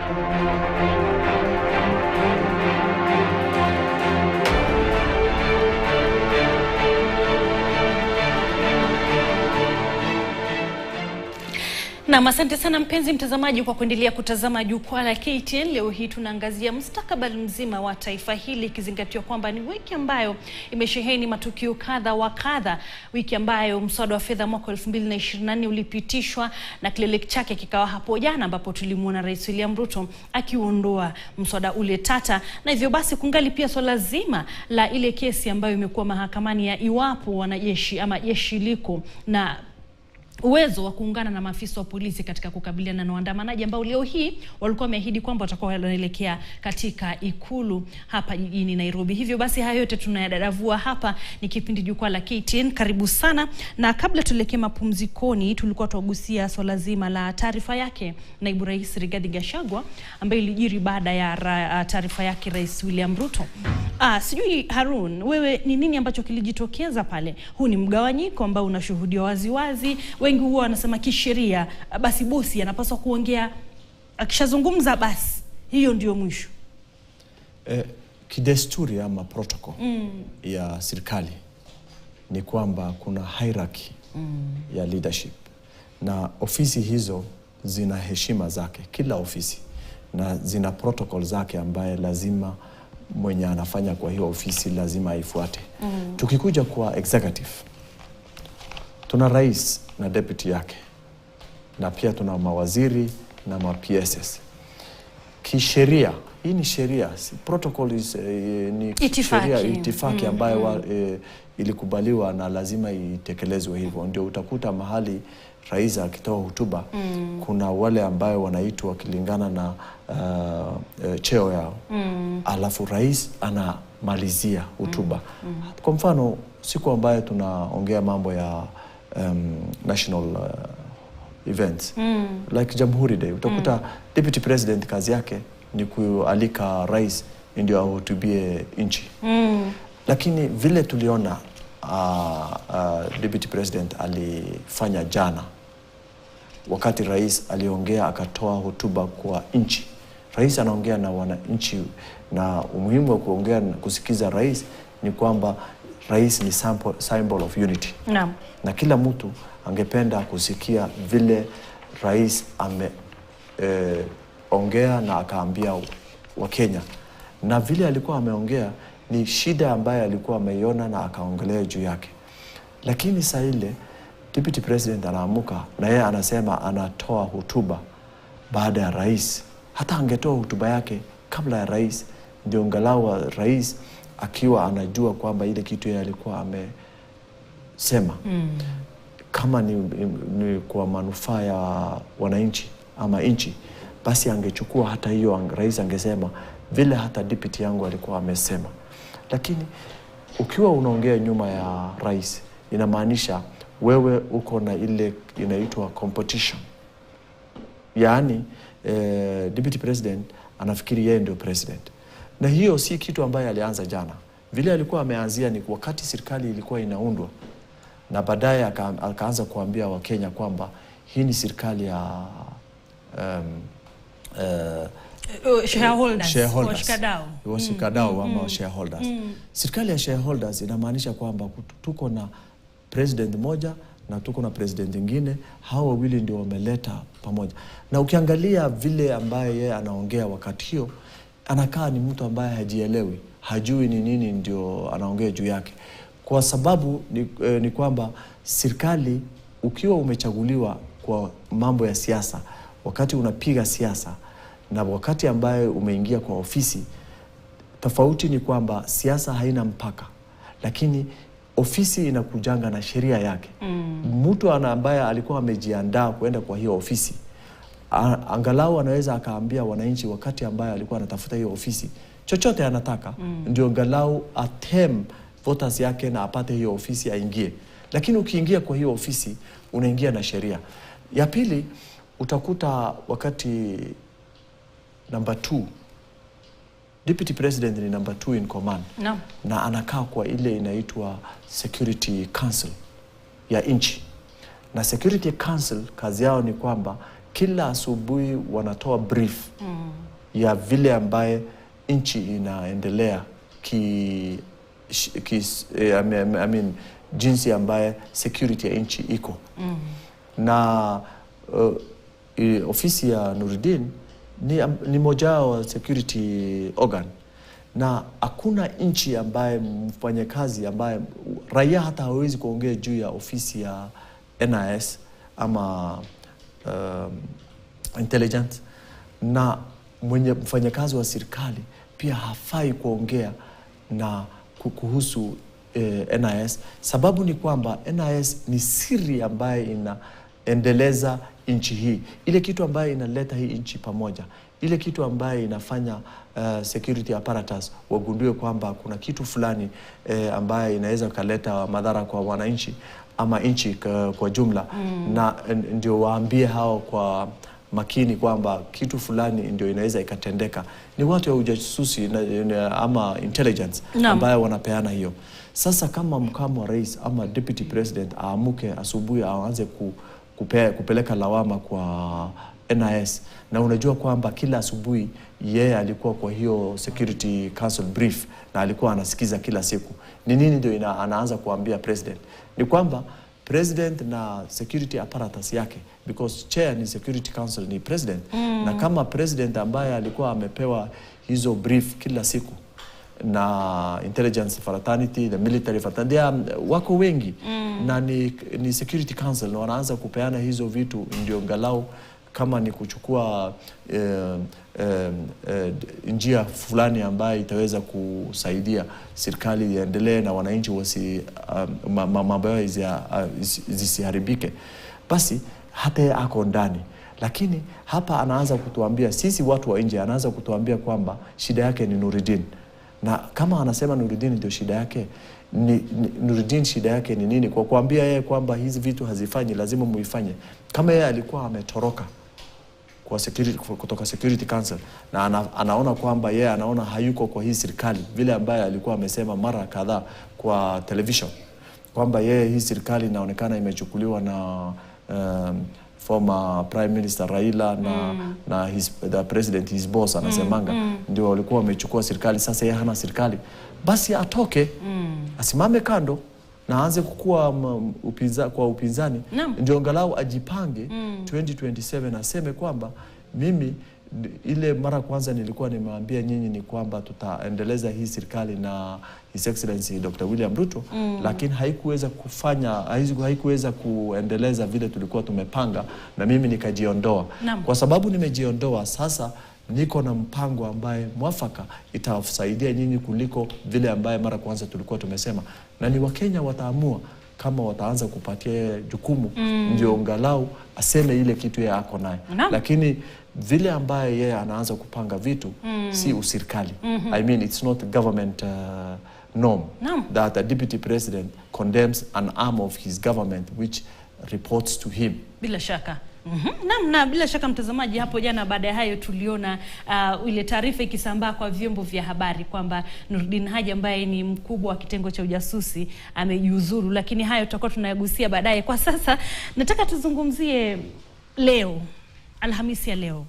Na asante sana mpenzi mtazamaji kwa kuendelea kutazama jukwaa la KTN. Leo hii tunaangazia mustakabali mzima wa taifa hili, ikizingatiwa kwamba ni wiki ambayo imesheheni matukio kadha wa kadha, wiki ambayo mswada wa fedha mwaka 2024 ulipitishwa na kilele chake kikawa hapo jana, ambapo tulimuona Rais William Ruto akiuondoa mswada ule tata, na hivyo basi kungali pia swala zima la ile kesi ambayo imekuwa mahakamani ya iwapo wanajeshi ama jeshi liko na uwezo wa kuungana na maafisa wa polisi katika kukabiliana na waandamanaji ambao leo hii walikuwa wameahidi kwamba watakuwa wanaelekea katika ikulu hapa jijini Nairobi. Hivyo basi hayo yote tunayadadavua hapa. Ni kipindi jukwaa la KTN, karibu sana. Na kabla tuelekee mapumzikoni, tulikuwa tuagusia swala zima la taarifa yake Naibu Rais Rigathi Gachagua ambaye ilijiri baada ya taarifa yake Rais William Ruto. Sijui Harun, wewe ni nini ambacho kilijitokeza pale? Huu ni mgawanyiko ambao unashuhudia waziwazi. Wengi huwa wanasema kisheria basi bosi anapaswa kuongea, akishazungumza basi hiyo ndio mwisho. Kidesturi ama protocol ya serikali ni kwamba kuna hierarchy ya leadership, na ofisi hizo zina heshima zake, kila ofisi, na zina protocol zake ambaye lazima mwenye anafanya kwa hiyo ofisi lazima aifuate. Tukikuja kwa executive, tuna rais na deputy yake, na pia tuna mawaziri na ma-PSS. Kisheria, hii ni sheria, protocol ni sheria, itifaki ambayo ilikubaliwa na lazima itekelezwe hivyo. Ndio utakuta mahali rais akitoa hotuba, kuna wale ambayo wanaitwa kilingana na cheo yao, alafu rais anamalizia hotuba. Kwa mfano, siku ambayo tunaongea mambo ya national events like Jamhuri Day, utakuta deputy president kazi yake ni kualika rais ndio ahutubie nchi. Lakini vile tuliona deputy president alifanya jana, wakati rais aliongea akatoa hotuba kwa nchi. Rais anaongea na wananchi, na umuhimu wa kuongea na kusikiza rais ni kwamba rais ni symbol of unity. Naam. Na kila mtu angependa kusikia vile rais ongea na akaambia wa Kenya. Na vile alikuwa ameongea ni shida ambayo alikuwa ameiona na akaongelea juu yake. Lakini saa ile deputy president anaamuka na yeye anasema anatoa hotuba baada ya rais. Hata angetoa hotuba yake kabla ya rais, ndio angalau rais akiwa anajua kwamba ile kitu yeye alikuwa amesema kama ni kwa manufaa ya wananchi ama nchi, basi angechukua hata hiyo, rais angesema vile hata deputy yangu alikuwa amesema. Lakini ukiwa unaongea nyuma ya rais, inamaanisha wewe uko na ile inaitwa competition. Yaani deputy president anafikiri yeye ndio president. Na hiyo si kitu ambaye alianza jana. Vile alikuwa ameanzia ni wakati serikali ilikuwa inaundwa, na baadaye akaanza kuambia wa Kenya kwamba hii ni serikali ya shareholders. Washikadau ama shareholders. Serikali ya shareholders inamaanisha kwamba tuko na president moja na tuko na president mwingine, hao wawili ndio wameleta pamoja. Na ukiangalia vile ambaye yeye anaongea wakati hiyo, anakaa ni mtu ambaye hajielewi, hajui ni nini ndio anaongea juu yake. Kwa sababu ni kwamba serikali ukiwa umechaguliwa kwa mambo ya siasa, wakati unapiga siasa na wakati ambaye umeingia kwa ofisi, tofauti ni kwamba siasa haina mpaka, lakini ofisi inakujanga na sheria yake. Mtu ambaye alikuwa amejiandaa kuenda kwa hiyo ofisi, angalau anaweza akaambia wananchi wakati ambaye alikuwa anatafuta hiyo ofisi chochote anataka, ndio angalau atem voters yake na apate hiyo ofisi aingie. Lakini ukiingia kwa hiyo ofisi unaingia na sheria. Ya pili, utakuta wakati number 2, deputy president ni number 2 in command. No. Na anakaa kwa ile inaitwa Security Council ya nchi. Na Security Council kazi yao ni kwamba kila asubuhi wanatoa brief ya vile ambaye nchi inaendelea jinsi ambaye security ya nchi iko. Na ofisi ya Nuruddin ni moja wa security organ, na hakuna nchi ambaye mfanyakazi ambaye raia hata hawezi kuongea juu ya ofisi ya NIS ama intelligence, na mfanyakazi wa serikali pia hafai kuongea na kuhusu NIS. Sababu ni kwamba NIS ni siri ambaye inaendeleza nchi hii, ile kitu ambaye inaleta hii nchi pamoja, ile kitu ambaye inafanya security apparatus wagundue kwamba kuna kitu fulani ambaye inaweza kaleta madhara kwa wananchi ama nchi kwa jumla. Na ndio waambie hao kwa makini kwamba kitu fulani ndio inaweza ikatendeka. Ni watu wa ujasusi ama intelligence ambaye wanapeana hiyo. Sasa kama makamu wa rais ama deputy president aamuke asubuhi aanze kupeleka lawama kwa NIS, na unajua kwamba kila asubuhi yeye alikuwa kwa hiyo Security Council brief na alikuwa anasikiza kila siku, ni nini ndio anaanza kuambia president? Ni kwamba president na security apparatus yake, because chair ni Security Council ni president, na kama president ambaye alikuwa amepewa hizo brief kila siku na intelligence fraternity, the military fraternity, wako wengi na ni Security Council, na wanaanza kupeana hizo vitu ndio ngalau kama ni kuchukua njia fulani ambayo itaweza kusaidia serikali iendelee na wananchi mambo yao zisiharibike, basi hata ako ndani. Lakini hapa anaanza kutuambia sisi watu wa nje, anaanza kutuambia kwamba shida yake ni Nuruddin. Na kama anasema Nuruddin ndio shida yake, Nuruddin shida yake ni nini? Kwa kuambia yeye kwamba hizi vitu hazifanyi, lazima muifanye. Kama yeye alikuwa ametoroka kwa kutoka Security Council na anaona kwamba yeye anaona hayuko kwa hii serikali, vile ambaye alikuwa amesema mara kadhaa kwa television kwamba yeye hii serikali inaonekana imechukuliwa na former Prime Minister Raila na the president, his boss, anasemanga ndio walikuwa wamechukua serikali. Sasa yeye hana serikali, basi atoke asimame kando na aanze kukua kwa upinzani, ndio angalau ajipange 2027 aseme kwamba mimi ile mara kwanza nilikuwa nimewaambia nyinyi ni kwamba tutaendeleza hii serikali na His Excellency Dr. William Ruto, lakini haikuweza kuendeleza vile tulikuwa tumepanga, na mimi nikajiondoa. Kwa sababu nimejiondoa, sasa niko na mpango ambaye mwafaka itasaidia nyinyi kuliko vile ambaye mara kwanza tulikuwa tumesema, na ni Wakenya wataamua kama wataanza kupatia jukumu ndio angalau aseme ile kitu ya ako naye. Lakini vile ambaye yeye anaanza kupanga vitu si userikali. I mean, it's not government norm that a deputy president condemns an arm of his government which reports to him. Bila shaka. Na bila shaka mtazamaji, hapo jana baada ya hayo tuliona ile taarifa ikisambaa kwa vyombo vya habari kwamba Nuruddin Haji ambaye ni mkubwa wa kitengo cha ujasusi amejiuzuru, lakini hayo tutakuwa tunayagusia baadaye. Kwa sasa nataka tuzungumzie leo, Alhamisi ya leo.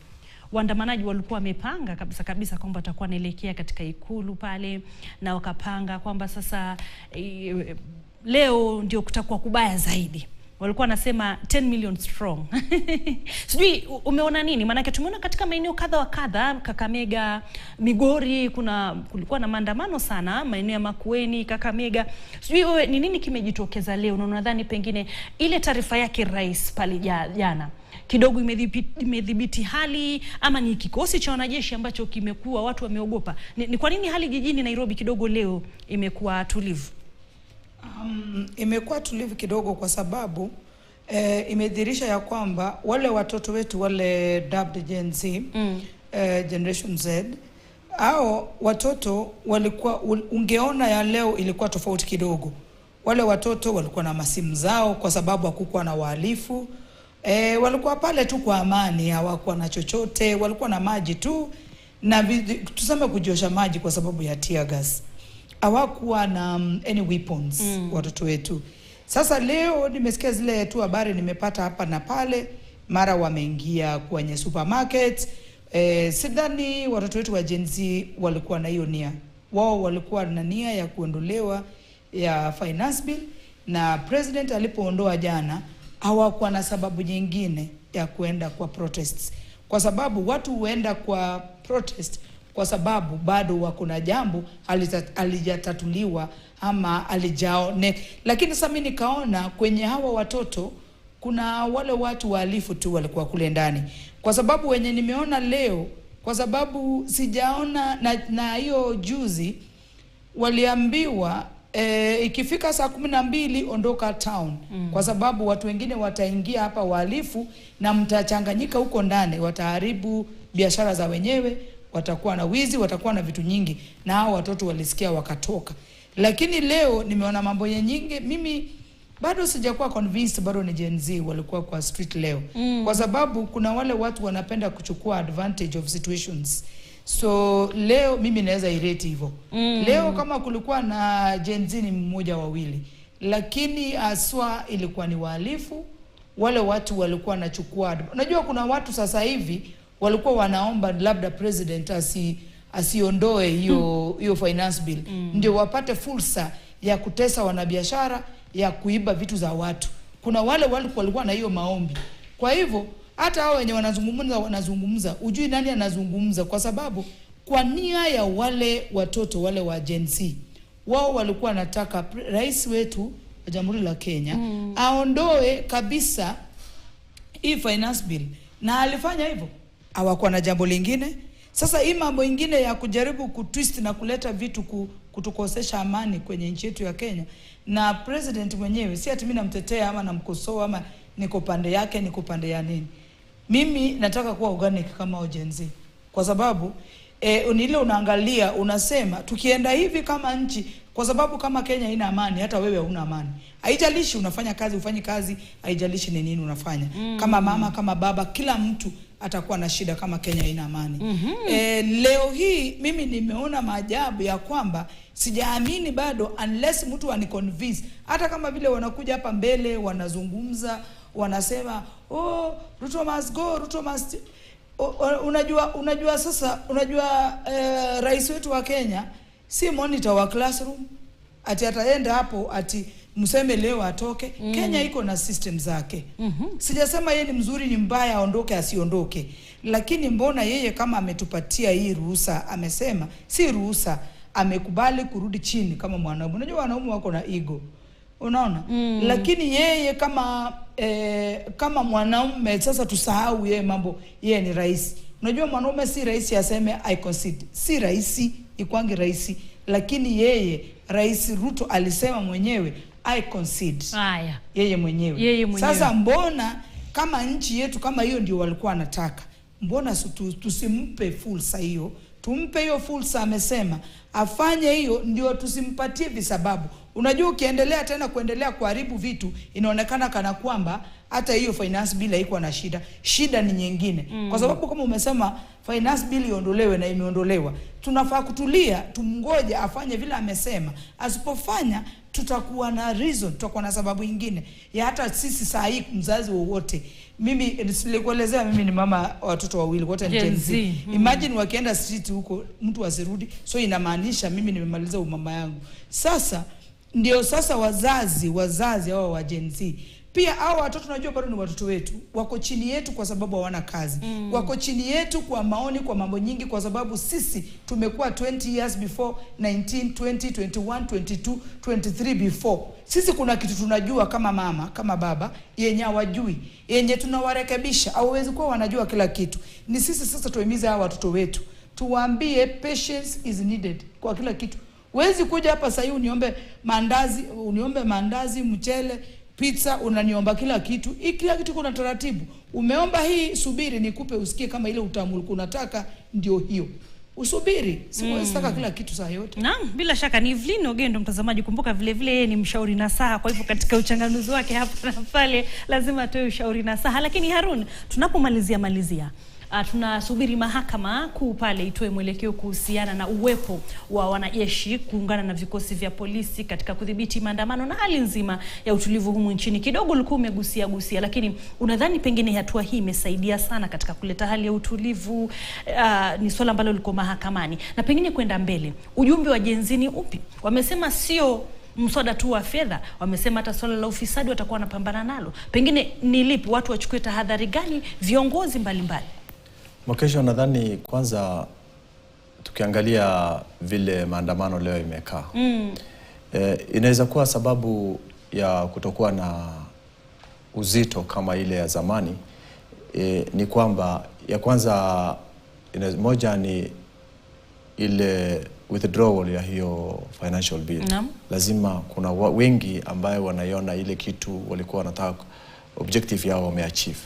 Waandamanaji walikuwa wamepanga kabisa kwamba watakuwa naelekea katika ikulu pale, na wakapanga kwamba sasa leo ndio kutakuwa kubaya zaidi. Walikuwa nasema 10 million strong. Sijui umeona nini? Maana tumeona katika maeneo kadha wa kadha, Kakamega, Migori, kulikuwa na maandamano sana, maeneo ya Makueni, Kakamega. Sijui wewe ni nini kimejitokeza leo, na unadhani pengine ile taarifa yake rais pale jana kidogo imedhibiti hali, ama ni kikosi cha wanajeshi ambacho kimekuwa watu wameogopa? Ni kwa nini hali jijini Nairobi kidogo leo imekuwa tulivu? Imekuwa tulivu kidogo kwa sababu imedhihirisha ya kwamba wale watoto wetu wale dubbed Gen Z, Generation Z, hao watoto walikuwa, ungeona ya leo ilikuwa tofauti kidogo. Wale watoto walikuwa na masimu zao kwa sababu hakukuwa na wahalifu. Walikuwa pale tu kwa amani, hawakuwa na chochote, walikuwa na maji tu na tuseme kujiosha maji kwa sababu ya tear gas. Hawakuwa na any weapons watoto wetu. Sasa leo nimesikia zile tu habari nimepata hapa na pale, mara wameingia kwenye supermarket. Sidhani watoto wetu wa Gen Z walikuwa na hiyo nia. Wao walikuwa na nia ya kuondolewa ya finance bill, na president alipoondoa jana hawakuwa na sababu nyingine ya kuenda kwa protests, kwa sababu watu huenda kwa protest kwa sababu bado wako na jambo halijatatuliwa ama alijaone. Lakini sasa mimi nikaona kwenye hawa watoto kuna wale watu wahalifu tu walikuwa kule ndani, kwa sababu wenye nimeona leo, kwa sababu sijaona na hiyo juzi waliambiwa ikifika saa 12 ondoka town, kwa sababu watu wengine wataingia hapa wahalifu na mtachanganyika huko ndani, wataharibu biashara za wenyewe, watakuwa na wizi, watakuwa na vitu nyingi, na hao watoto walisikia wakatoka. Lakini leo nimeona mambo nyingi. Mimi bado sijakuwa convinced bado ni Gen Z walikuwa kwa street leo, kwa sababu kuna wale watu wanapenda kuchukua advantage of situations. So leo mimi naweza irate hivyo. Leo kama kulikuwa na Gen Z ni mmoja wawili, lakini aswa ilikuwa ni wahalifu. Wale watu walikuwa wanachukua. Unajua kuna watu sasa hivi walikuwa wanaomba labda president asiondoe hiyo finance bill, ndio wapate fursa ya kutesa wanabiashara, ya kuiba vitu za watu. Kuna wale walikuwa na hiyo maombi. Kwa hivyo hata hao wenye wanazungumza, ujui nani anazungumza, kwa sababu kwa nia ya wale watoto wale wa Gen Z, wao walikuwa wanataka rais wetu wa Jamhuri la Kenya aondoe kabisa hii finance bill, na alifanya hivyo. Hawakuwa na jambo lingine. Sasa hii mambo ingine ya kujaribu kutwist na kuleta vitu kutukosesha amani kwenye nchi yetu ya Kenya, na president mwenyewe, si ati mimi namtetea ama namkosoa ama niko pande yake, niko pande ya nini. Mimi nataka kuwa organic kama Gen Z, kwa sababu ile unaangalia unasema tukienda hivi kama nchi, kwa sababu kama Kenya haina amani, hata wewe huna amani. Haijalishi unafanya kazi ufanyi kazi, haijalishi ni nini unafanya. Kama mama, kama baba, kila mtu atakuwa na shida kama Kenya haina amani. Leo hii mimi nimeona maajabu ya kwamba sijaamini bado unless mtu aniconvince. Hata kama vile wanakuja hapa mbele wanazungumza, wanasema Ruto must go, Ruto must unajua sasa rais wetu wa Kenya si monitor wa classroom ati ataenda hapo ati mseme leo atoke. Kenya iko na system zake. Sijasema yeye ni mzuri ni mbaya, aondoke asiondoke, lakini mbona yeye kama ametupatia hii ruhusa, amesema si ruhusa, amekubali kurudi chini kama mwanaume. Unajua wanaume wako na ego, unaona? Lakini yeye kama mwanaume, sasa tusahau yeye mambo, yeye ni rais. Unajua mwanaume si rais aseme I concede, si rais ikwangi rais, lakini yeye Rais Ruto alisema mwenyewe I concede. Yeye mwenyewe. Sasa mbona kama nchi yetu kama hiyo ndio walikuwa wanataka, mbona tusimpe fursa hiyo? Tumpe hiyo fursa, amesema afanye hiyo, ndio tusimpatie visababu. Unajua ukiendelea tena kuendelea kuharibu vitu, inaonekana kana kwamba hata hiyo finance bill haikuwa na shida. Shida ni nyingine. Kwa sababu kama umesema finance bill iondolewe na imeondolewa, tunafaa kutulia, tumngoje afanye vile amesema. Asipofanya tutakuwa na reason, tutakuwa na sababu nyingine ya hata sisi saa hii mzazi wowote. Mimi nilikuelezea mimi ni mama watoto wawili wote ni Gen Z. Imagine wakienda street huko mtu asirudi, so inamaanisha mimi nimemaliza umama yangu. Sasa ndio sasa wazazi hao wa Gen Z pia hao watoto, unajua bado ni watoto wetu, wako chini yetu kwa sababu hawana kazi. Wako chini yetu kwa maoni, kwa mambo nyingi, kwa sababu sisi tumekuwa 20 years before, 19, 20, 21, 22, 23 before. Sisi kuna kitu tunajua kama mama, kama baba, yenye hawajui, yenye tunawarekebisha. Hawezi kuwa wanajua kila kitu. Ni sisi sasa tuhimize hao watoto wetu, tuwaambie patience is needed kwa kila kitu. Wezi kuja hapa sasa uniombe mandazi, mchele, pizza, unaniomba kila kitu. Kila kitu kuna taratibu. Umeomba hii, subiri nikupe usikie kama ile utamu ulikuwa unataka, ndio hiyo. Usubiri. Sitaka kila kitu saa yote. Naam, bila shaka ni Evelyn Ogendo mtazamaji. Kumbuka vile vile yeye ni mshauri nasaha, kwa hivyo katika uchanganuzi wake hapa na pale lazima atoe ushauri nasaha. Lakini Harun, tunapomalizia tunasubiri mahakama kuu pale itoe mwelekeo kuhusiana na uwepo wa wanajeshi kuungana na vikosi vya polisi katika kudhibiti maandamano na hali nzima ya utulivu humu nchini. Kidogo ulikuwa umegusia, lakini unadhani pengine hatua hii imesaidia sana katika kuleta hali ya utulivu? Ni swala ambalo liko mahakamani, na pengine kwenda mbele ujumbe wa Gen Z ni upi? Wamesema sio mswada tu wa fedha, wamesema hata swala la ufisadi watakuwa wanapambana nalo. Pengine ni lipi, watu wachukue tahadhari gani, viongozi mbalimbali? Mkesho, nadhani kwanza tukiangalia vile maandamano leo imekaa, inaweza kuwa sababu ya kutokuwa na uzito kama ile ya zamani. Ni kwamba ya kwanza moja ni ile withdrawal ya hiyo financial bill. Lazima kuna wengi ambayo wanaiona ile kitu walikuwa wanataka, objective yao wameachieve.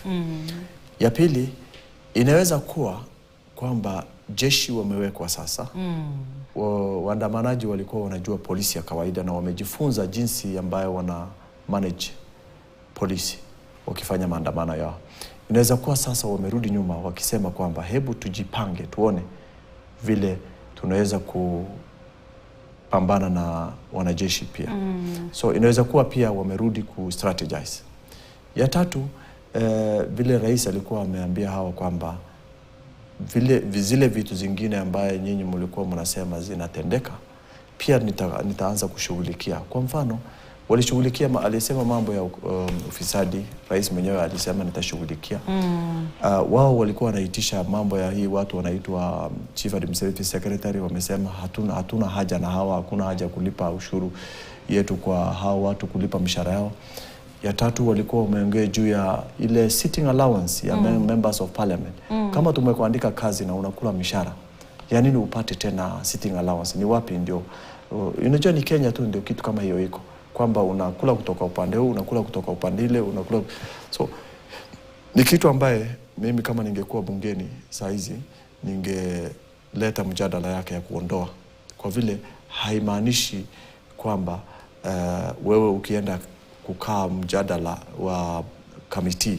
Ya pili inaweza kuwa kwamba jeshi wamewekwa sasa. Waandamanaji walikuwa wanajua polisi ya kawaida na wamejifunza jinsi ambayo wana manage polisi wakifanya maandamano yao. Inaweza kuwa sasa wamerudi nyuma wakisema kwamba hebu tujipange tuone vile tunaweza kupambana na wanajeshi pia. So inaweza kuwa pia wamerudi ku strategize. Ya tatu, vile rais alikuwa ameambia hawa kwamba zile vitu zingine ambaye nyinyi mlikuwa mnasema zinatendeka pia nitaanza kushughulikia. Kwa mfano walishughulikia, alisema mambo ya ufisadi, rais mwenyewe alisema nitashughulikia. Wao walikuwa wanaitisha mambo ya hii watu wanaitwa Chief Administrative Secretary, wamesema hatuna haja na hawa, hakuna haja kulipa ushuru yetu kwa hawa watu, kulipa mishahara yao. Ya tatu walikuwa wameongea juu ya ile sitting allowance ya members of parliament. Kama tumekuandika kazi na unakula mishahara, ya nini upate tena sitting allowance? Ni wapi ndio? Unajua ni Kenya tu ndio kitu kama hiyo iko, kwamba unakula kutoka upande huu, unakula kutoka upande ile, unakula. So ni kitu ambaye mimi kama ningekuwa bungeni saa hizi ningeleta mjadala yake ya kuondoa, kwa vile haimaanishi kwamba wewe ukienda kukaa mjadala wa kamiti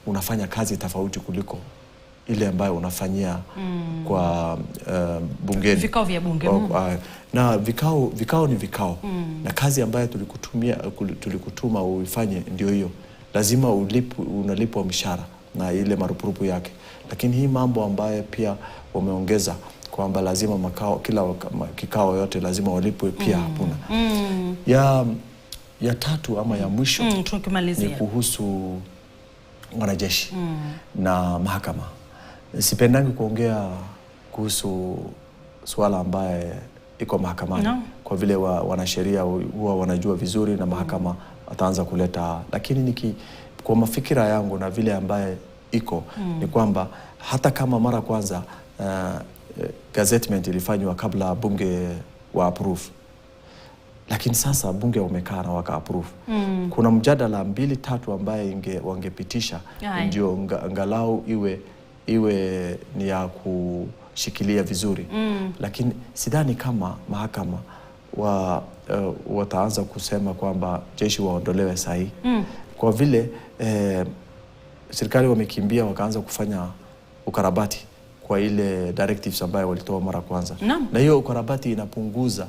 unafanya kazi tofauti kuliko ile ambayo unafanyia kwa bungeni, vikao vya bunge. Na vikao ni vikao. Na kazi ambayo tulikutuma uifanye ndio hiyo. Lazima unalipwa mishahara na ile marupurupu yake. Lakini hii mambo ambayo pia wameongeza kwamba lazima kila kikao yote lazima walipwe pia hakuna. Ya tatu ama ya mwisho ni kuhusu wanajeshi na mahakama. Sipendangi kuongea kuhusu swala ambaye iko mahakamani, kwa vile wanasheria huwa wanajua vizuri na mahakama ataanza kuleta. Lakini kwa mafikira yangu na vile ambaye iko ni kwamba hata kama mara kwanza gazettement ilifanywa kabla bunge wa approve, lakini sasa bunge wamekaa na waka approve. Kuna mjadala 2-3 ambaye wangepitisha ndio angalau iwe ni ya kushikilia vizuri. Lakini sidhani kama mahakama wataanza kusema kwamba jeshi waondolewe sahi. Kwa vile serikali wamekimbia wakaanza kufanya ukarabati kwa ile directives ambayo walitoa mara kwanza. Na hiyo ukarabati inapunguza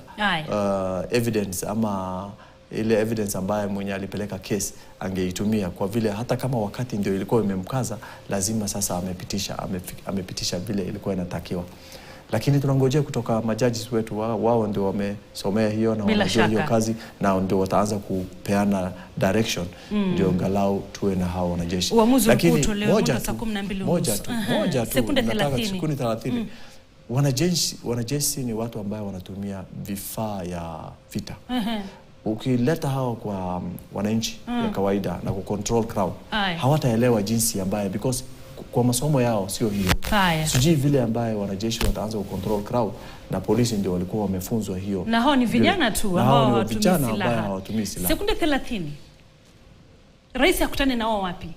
evidence ama ile evidence ambayo mwenye alipeleka case angeitumia, kwa vile hata kama wakati ndio ilikuwa imemkaza, lazima sasa amepitisha vile ilikuwa inatakiwa. Lakini tunangojea kutoka majaji wetu, wao ndio wamesomea hiyo na wanajua hiyo kazi, na ndio wataanza kupeana direction ndio angalau tuwe na hao wanajeshi. Lakini moja tu sekunde 30. Wanajeshi ni watu ambao wanatumia vifaa ya vita. Ukileta hao kwa wananchi ya kawaida na kucontrol crowd, hawataelewa jinsi ambaye, because kwa masomo yao sio hiyo. Sijui vile ambaye wanajeshi wataanza kucontrol crowd, na polisi ndio walikuwa wamefunzwa hiyo. Na hao ni vijana tu ambao hawatumii silaha. Sekunde 30. Rais akutane na wao wapi?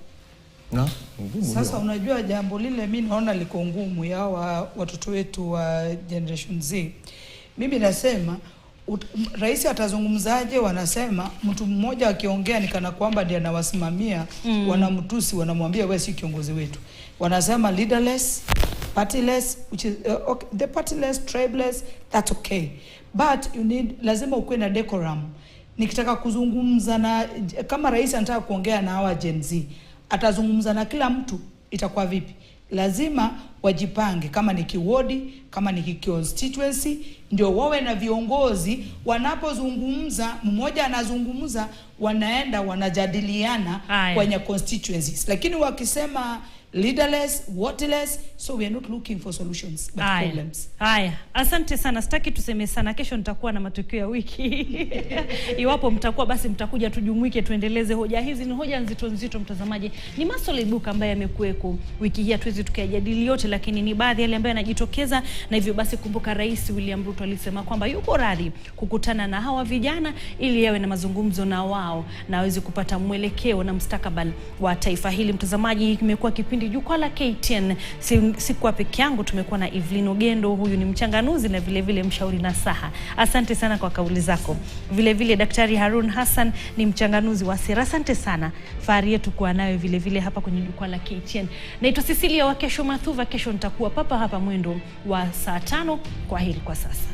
Sasa unajua jambo lile mimi naona liko ngumu ya watoto wetu wa Generation Z. Mimi nasema rais atazungumzaje? Wanasema mtu mmoja akiongea ni kana kwamba ndiye anawasimamia, wanamtusi, wanamwambia wewe si kiongozi wetu. Wanasema leaderless, partyless, which is okay, the partyless, tribeless, that's okay, but you need, lazima ukuwe na decorum. Nikitaka kuzungumza na, kama rais anataka kuongea na hawa Gen Z, atazungumza na kila mtu, itakuwa vipi? Lazima wajipange, kama ni kiwodi, kama ni constituency, ndio wawe na viongozi. Wanapozungumza, mmoja anazungumza, wanaenda wanajadiliana kwenye constituencies. Lakini wakisema leaderless, waterless, so we are not looking for solutions but problems. Haya, asante sana. Sitaki tuseme sana. Kesho nitakuwa na matukio ya wiki. Iwapo mtakuwa basi mtakuja tujumuike tuendeleze hoja hizi. Ni hoja nzito mtazamaji. Ni masuala ibuka ambayo yamekuweko wiki hii, hatuwezi tukayajadili yote, lakini ni baadhi yale ambayo yanajitokeza. Na hivyo basi kumbuka Rais William Ruto alisema kwamba yuko radhi kukutana na hawa vijana ili yawe na mazungumzo na wao na aweze kupata mwelekeo na mustakabali wa taifa hili. Mtazamaji, kimekuwa kipindi Jukwaa la KTN. Sikuwa peke yangu, tumekuwa na Evelyn Ogendo, huyu ni mchanganuzi na vile vile mshauri nasaha. Asante sana kwa kauli zako. Vile vile Daktari Harun Hassan ni mchanganuzi wa sera. Asante sana. Fahari yetu kuwa nawe vile vile hapa kwenye Jukwaa la KTN. Naitwa Cecilia wa Kesho Mathuva. Kesho nitakuwa papa hapa mwendo wa saa 5. Kwaheri kwa sasa.